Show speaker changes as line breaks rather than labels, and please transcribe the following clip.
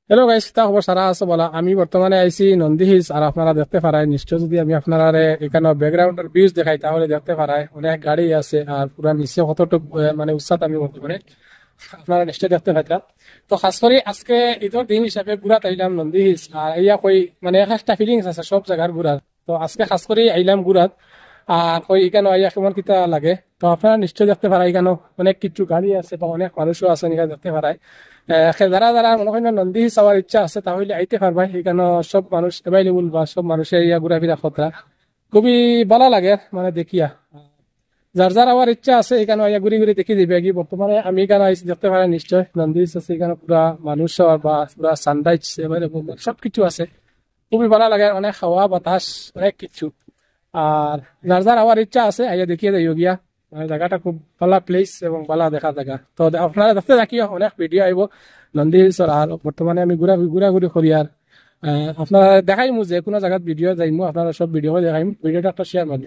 Hello guys, তা খবর সারা আছে বলা। আমি বর্তমানে আইছি নন্দী হিলস, আর আপনারা দেখতে পারায় নিশ্চয়। যদি আমি আপনারা এখানে ব্যাকগ্রাউন্ডের ভিউজ দেখাই তাহলে দেখতে পারায় অনেক গাড়ি আছে, আর পুরা নিচে কতটুকু মানে উচ্চতা আমি বলতে পারি আপনারা নিশ্চয় দেখতে পাইতাম। তো খাস করে আজকে ঈদের দিন হিসাবে ঘুরা আইলাম নন্দী হিলস, আর ইয়া কই মানে একটা ফিলিংস আছে সব জায়গার ঘুরার। তো আজকে খাস করে আইলাম ঘুরাত, আর কই এখানে আইয়া কেমন কিতা লাগে। তো আপনারা নিশ্চয় দেখতে পারায় এখানে অনেক কিছু গাড়ি আছে বা অনেক মানুষও আছে এখানে দেখতে পারায়। যারা যারা মনে করেন নন্দী যাওয়ার ইচ্ছা আছে তাহলে আইতে পারবা। এখানে সব মানুষ অ্যাভেলেবল বা সব মানুষের ইয়া ঘুরাফিরা খতরা খুবই ভালো লাগে মানে দেখিয়া। যার যার আবার ইচ্ছা আছে এখানে আইয়া ঘুরি ঘুরি দেখি দিবে কি। বর্তমানে আমি এখানে আইসি দেখতে পারেন নিশ্চয় নন্দী আছে, এখানে পুরা মানুষ বা পুরা সানরাইজ অ্যাভেলেবল সবকিছু আছে। খুবই ভালো লাগে, অনেক হাওয়া বাতাস অনেক কিছু। আর যার যার আবার ইচ্ছা আছে আইয়া দেখিয়ে যাইও গিয়া। মানে জায়গাটা খুব ভালো প্লেস এবং ভালো দেখা জায়গা। তো আপনারা দেখতে থাকিও, অনেক ভিডিও আইব নন্দী হিলসর। আর বর্তমানে আমি ঘুরাঘুরি করি। আর আপনারা দেখাইমু যে কোনো জায়গাত ভিডিও যাইমু, আপনারা সব ভিডিও দেখাইম। ভিডিওটা একটা শেয়ার মারিও।